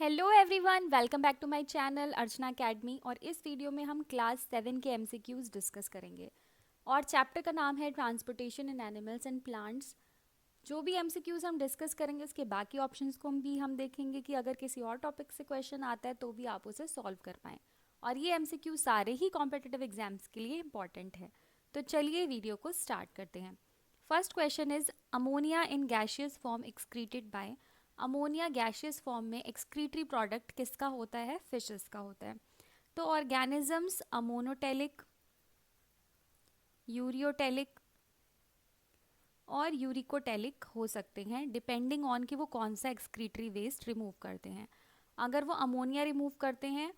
Hello everyone, welcome back to my channel Archana academy. और इस video में हम क्लास 7 के एमसीक्यूज डिस्कस करेंगे और चैप्टर का नाम है transportation in animals and plants. जो भी एमसीक्यूज हम डिस्कस करेंगे उसके बाकी ऑप्शंस को भी हम देखेंगे कि अगर किसी और टॉपिक से क्वेश्चन आता है तो भी आप उसे सॉल्व कर पाएँ। और ये एमसीक्यू सारे ही कॉम्पिटिटिव एग्जाम्स के लिए इंपॉर्टेंट है। तो चलिए वीडियो को स्टार्ट करते हैं। First question is ammonia in gaseous form excreted by. Ammonia gaseous form में एक्सक्रीटरी प्रोडक्ट किसका होता है? फिशेस का होता है। तो ऑर्गेनिजम्स अमोनोटेलिक, यूरियोटेलिक और यूरिकोटेलिक हो सकते हैं डिपेंडिंग ऑन कि वो कौन सा एक्सक्रीटरी वेस्ट रिमूव करते हैं। अगर वो अमोनिया रिमूव करते हैं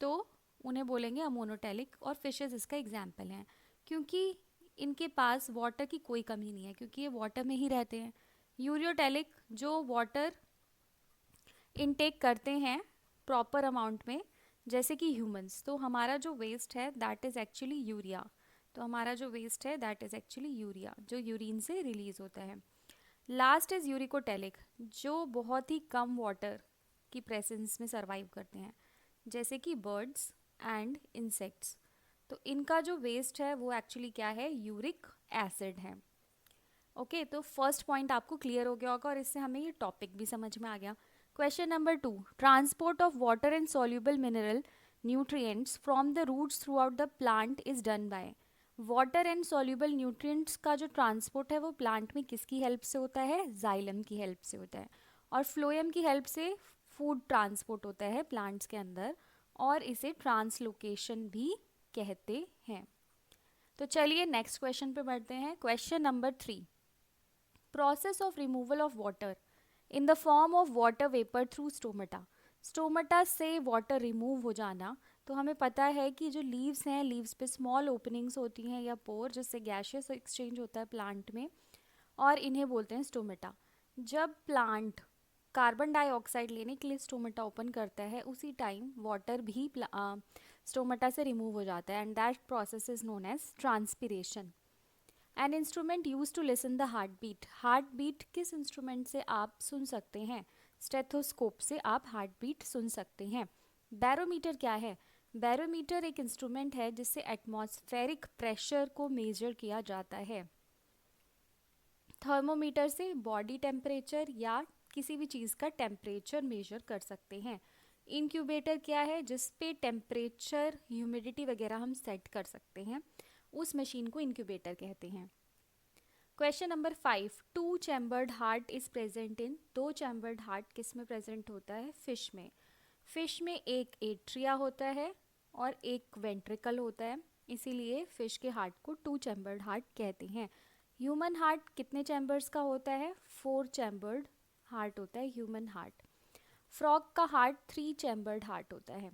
तो उन्हें बोलेंगे अमोनोटेलिक, और फिशेस इसका एग्जाम्पल हैं क्योंकि इनके पास वाटर की कोई कमी नहीं है क्योंकि ये वाटर में ही रहते हैं। यूरियोटेलिक जो वाटर इनटेक करते हैं प्रॉपर अमाउंट में, जैसे कि ह्यूमंस। तो हमारा जो वेस्ट है दैट इज़ एक्चुअली यूरिया। तो हमारा जो वेस्ट है दैट इज़ एक्चुअली यूरिया जो यूरिन से रिलीज होता है। लास्ट इज़ यूरिकोटेलिक जो बहुत ही कम वाटर की प्रेजेंस में सरवाइव करते हैं, जैसे कि बर्ड्स एंड इंसेक्ट्स। तो इनका जो वेस्ट है वो एक्चुअली क्या है? यूरिक एसिड है। ओके, तो फर्स्ट पॉइंट आपको क्लियर हो गया होगा और इससे हमें ये टॉपिक भी समझ में आ गया। Question number 2, transport of water and soluble mineral nutrients from the roots throughout the plant is done by. Water and soluble nutrients का जो ट्रांसपोर्ट है वो प्लांट में किसकी हेल्प से होता है? जाइलम की हेल्प से होता है। और फ्लोएम की हेल्प से फूड ट्रांसपोर्ट होता है प्लांट्स के अंदर, और इसे ट्रांसलोकेशन भी कहते हैं। तो चलिए नेक्स्ट क्वेश्चन पे बढ़ते हैं। Question number 3, process of removal of water in the form of water vapour through stomata. Stomata से वाटर रिमूव हो जाना। तो हमें पता है कि जो लीव्स हैं, लीव्स पे स्मॉल ओपनिंग्स होती हैं या पोर, जिससे गैशियस एक्सचेंज होता है प्लांट में, और इन्हें बोलते हैं स्टोमेटा। जब प्लांट कार्बन डाइऑक्साइड लेने के लिए स्टोमेटा ओपन करता है उसी टाइम वाटर भी स्टोमेटा से रिमूव हो जाता है, and that process is known as transpiration. An instrument use to listen the heart beat. Heart beat किस इंस्ट्रूमेंट से आप सुन सकते हैं? स्टेथोस्कोप से आप हार्ट बीट सुन सकते हैं। बैरोमीटर क्या है? बैरोमीटर एक इंस्ट्रूमेंट है जिससे एटमॉस्फेरिक प्रेशर को मेजर किया जाता है। थर्मोमीटर से बॉडी टेम्परेचर या किसी भी चीज़ का टेम्परेचर मेजर कर सकते हैं। इंक्यूबेटर क्या है? जिस पे टेम्परेचर, ह्यूमिडिटी वगैरह हम सेट कर सकते हैं, उस मशीन को इंक्यूबेटर कहते हैं। Question number 5, two chambered heart is present in. दो चैम्बर्ड हार्ट किस में प्रेजेंट होता है? फिश में। फिश में एक एट्रिया होता है और एक वेंट्रिकल होता है, इसीलिए फिश के हार्ट को टू चैम्बर्ड हार्ट कहते हैं। ह्यूमन हार्ट कितने चैम्बर्स का होता है? 4 चैम्बर्ड हार्ट होता है ह्यूमन हार्ट। फ्रॉग का हार्ट 3 चैम्बर्ड हार्ट होता है।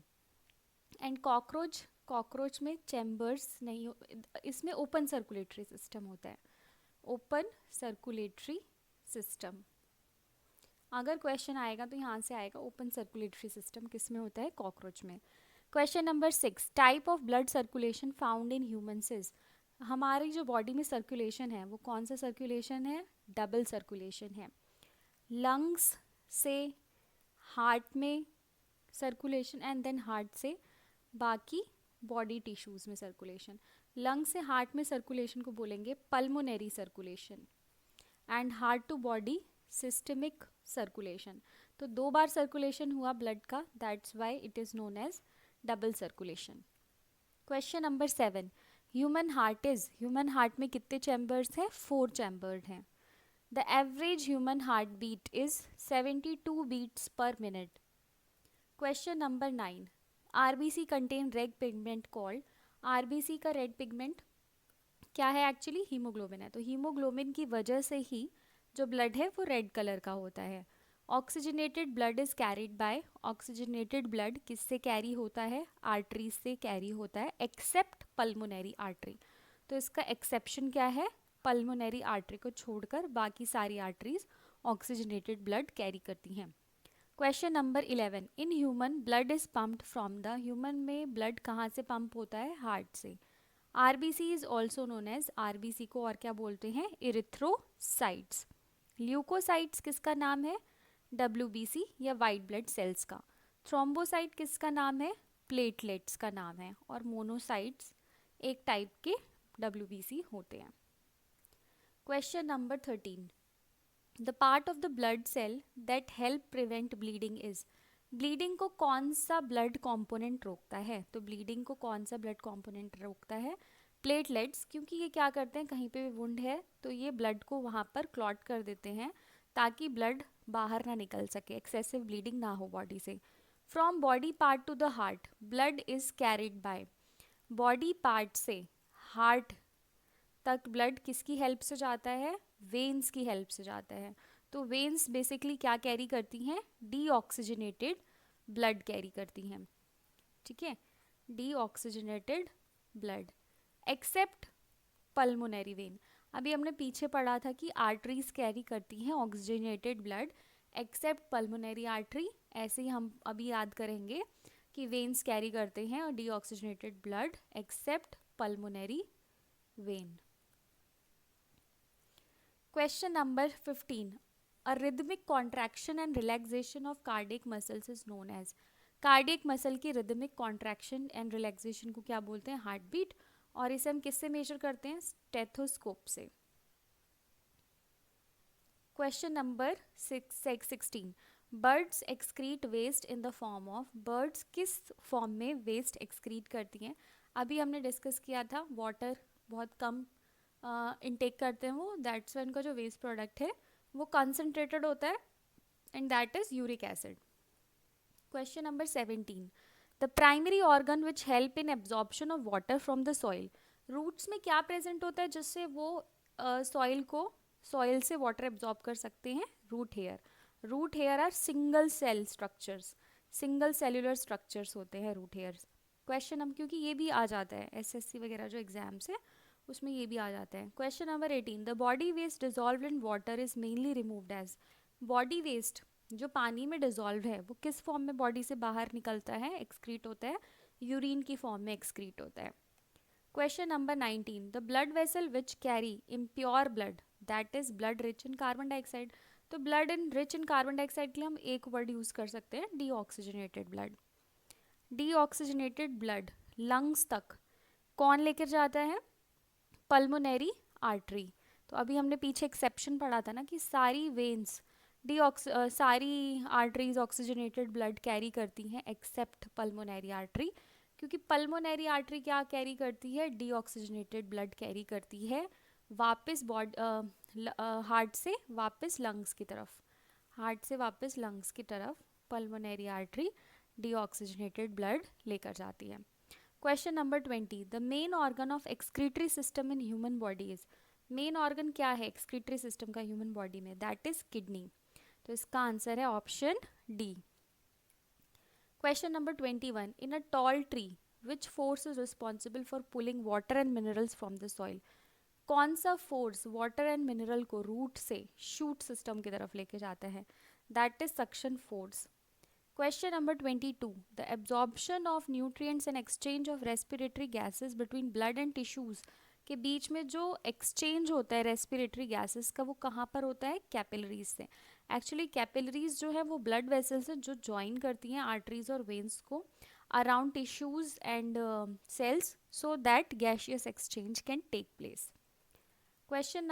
एंड कॉकरोच, कॉकरोच में चैम्बर्स नहीं, इसमें ओपन सर्कुलेटरी सिस्टम होता है। ओपन सर्कुलेटरी सिस्टम अगर क्वेश्चन आएगा तो यहाँ से आएगा, ओपन सर्कुलेटरी सिस्टम किस में होता है? कॉकरोच में। Question number 6, type of blood circulation found in humans is. हमारी जो बॉडी में सर्कुलेशन है वो कौन सा सर्कुलेशन है? डबल सर्कुलेशन है। लंग्स से हार्ट में सर्कुलेशन, एंड देन हार्ट से बाकी बॉडी टिश्यूज़ में सर्कुलेशन। लंग से हार्ट में सर्कुलेशन को बोलेंगे pulmonary circulation, and heart to body systemic circulation. तो 2 बार सर्कुलेशन हुआ ब्लड का, that's why it is known as double circulation. Question number 7, human heart is. Human heart में कितने चैम्बर्स हैं? 4 चैम्बर्ड हैं। The average human heart beat is 72 beats per minute. Question number 9, RBC contain red pigment called. RBC का red pigment क्या है? Actually haemoglobin है। तो haemoglobin की वजह से ही जो ब्लड है वो रेड कलर का होता है। Oxygenated blood is carried by. Oxygenated blood किससे कैरी होता है? आर्टरीज से कैरी होता है, एक्सेप्ट पल्मोनरी आर्टरी। तो इसका एक्सेप्शन क्या है? पल्मोनरी आर्टरी को छोड़कर बाकी सारी आर्टरीज ऑक्सीजनेटेड ब्लड कैरी करती हैं। Question number 11, in human blood is pumped from the. Human में ब्लड कहाँ से पंप होता है? हार्ट से। RBC is also known as, RBC को और क्या बोलते हैं? इरिथ्रोसाइट्स। ल्यूकोसाइट्स किसका नाम है? डब्ल्यूबीसी या वाइट ब्लड सेल्स का। थ्रोम्बोसाइट किसका नाम है? प्लेटलेट्स का नाम है। और मोनोसाइट्स एक टाइप के WBC होते हैं। Question number 13, the part of the blood cell that help prevent bleeding is. Bleeding को कौन सा ब्लड कंपोनेंट रोकता है? तो ब्लीडिंग को कौन सा ब्लड कंपोनेंट रोकता है? प्लेटलेट्स, क्योंकि ये क्या करते हैं, कहीं पे भी वुंड है तो ये ब्लड को वहाँ पर क्लॉट कर देते हैं ताकि ब्लड बाहर ना निकल सके, एक्सेसिव ब्लीडिंग ना हो बॉडी से। From body part two the heart blood is carried by. Body part से हार्ट तक ब्लड किसकी हेल्प से जाता है? वेन्स की हेल्प से जाता है। तो वेन्स बेसिकली क्या कैरी करती हैं? डीऑक्सीजनेटेड ब्लड कैरी करती हैं, ठीक है, deoxygenated blood, accept pulmonary vein. अभी हमने पीछे पढ़ा था कि आर्टरीज कैरी करती हैं oxygenated blood, accept pulmonary artery. ऐसे ही हम अभी याद करेंगे कि वेन्स कैरी करते हैं और deoxygenated blood accept pulmonary vein. Question number 15. A rhythmic contraction and relaxation of cardiac muscles is known as. Cardiac muscle की रिदमिक कॉन्ट्रैक्शन एंड रिलैक्सेशन को क्या बोलते हैं? Heart beat. और इसे हम किससे मेजर करते हैं? स्टेथोस्कोप से। Question number 16. Birds excrete waste in the form of. Birds किस फॉर्म में वेस्ट एक्सक्रीट करती हैं? अभी हमने डिस्कस किया था वाटर बहुत कम इनटेक करते हैं वो, दैट्स वाई उनका जो वेस्ट प्रोडक्ट है वो कंसनट्रेटेड होता है and that is uric acid. Question number 17. The primary organ which help in absorption of water from the soil. Roots में क्या प्रेजेंट होता है जिससे वो सॉइल से वाटर एब्जॉर्ब कर सकते हैं? Root hair. Root hair are single cell structures, single cellular structures होते हैं रूट हेयर्स। क्वेश्चन हम, क्योंकि ये भी आ जाता है SSC वगैरह जो एग्जाम्स है उसमें ये भी आ जाता है। Question number 18. The body waste dissolve in water is mainly removed as. Body waste जो पानी में डिजॉल्व है वो किस फॉर्म में बॉडी से बाहर निकलता है, एक्सक्रीट होता है? यूरिन की फॉर्म में एक्सक्रीट होता है। Question number 19. The blood vessel which carry impure blood that is blood rich in carbon dioxide. तो blood in rich in carbon dioxide के लिए हम एक वर्ड यूज कर सकते हैं, deoxygenated blood. Deoxygenated blood lungs तक कौन लेकर जाता है? Pulmonary artery. तो अभी हमने पीछे एक्सेप्शन पढ़ा था ना कि सारी वेन्स सारी आर्टरीज ऑक्सीजनेटेड ब्लड कैरी करती हैं एक्सेप्ट पल्मोनरी आर्टरी, क्योंकि पल्मोनरी आर्टरी क्या कैरी करती है? डीऑक्सीजनेटेड ब्लड कैरी करती है वापस हार्ट से वापस लंग्स की तरफ, हार्ट से वापस लंग्स की तरफ पल्मोनरी आर्टरी डीऑक्सीजनेटेड ब्लड लेकर जाती है। Question number 20. The main organ of excretory system in human body is. Main organ क्या है एक्सक्रीटरी सिस्टम का ह्यूमन बॉडी में? That is kidney. तो इसका आंसर है option D. Question number 21. In a tall tree which force is responsible for pulling water and minerals from the soil. कौन सा force water and mineral को root से shoot system की तरफ लेके जाता है? That is suction force. Question number 22. The absorption of nutrients and exchange of respiratory gases between blood and tissues के बीच में जो exchange होता है respiratory gases का वो कहाँ पर होता है? कैपिलरीज से। एक्चुअली कैपिलरीज जो है वो ब्लड वेसल्स है जो ज्वाइन करती हैं आर्टरीज और वेन्स को around tissues and cells so that gaseous exchange can take place. Question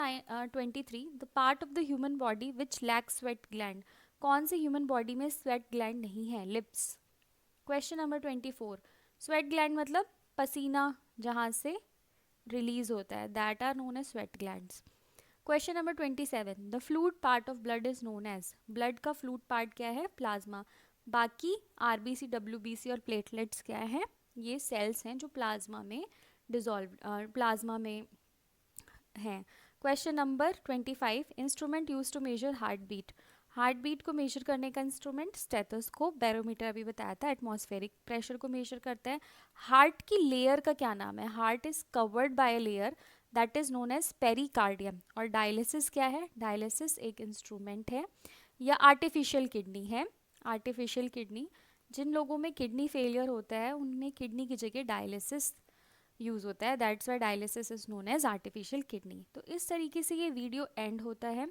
23. The part of the human body which lacks sweat gland. कौन से ह्यूमन बॉडी में स्वेट ग्लैंड नहीं है? Lips. Question number 24. Sweat gland मतलब पसीना जहाँ से release होता है, that are known as sweat glands. Question number 27. The fluid part of blood is known as. Blood का फ्लूइड पार्ट क्या है? प्लाज्मा। बाकी RBC WBC और प्लेटलेट्स क्या है? ये सेल्स हैं जो प्लाज्मा में प्लाज्मा में हैं। Question number 25. Instrument use to measure heart beat. Heart beat को मेजर करने का इंस्ट्रूमेंट स्टेथोस्कोप। बैरोमीटर अभी बताया था एटमॉस्फेरिक प्रेशर को मेजर करता है। हार्ट की लेयर का क्या नाम है? Heart is covered by a layer that is known as pericardium. और डायलिसिस क्या है? डायलिसिस एक इंस्ट्रूमेंट है या आर्टिफिशियल किडनी है। आर्टिफिशियल किडनी, जिन लोगों में किडनी फेलियर होता है उनमें किडनी की जगह डायलिसिस यूज़ होता है, that's why dialysis is known as artificial kidney. तो इस तरीके से ये वीडियो एंड होता है।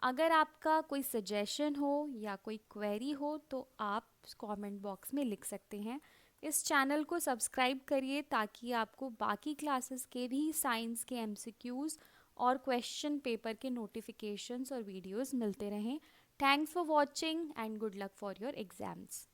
अगर आपका कोई सजेशन हो या कोई क्वेरी हो तो आप कमेंट बॉक्स में लिख सकते हैं। इस चैनल को सब्सक्राइब करिए ताकि आपको बाकी क्लासेस के भी साइंस के एमसीक्यूज़ और क्वेश्चन पेपर के नोटिफिकेशंस और वीडियोस मिलते रहें। Thanks for watching and good luck for your exams.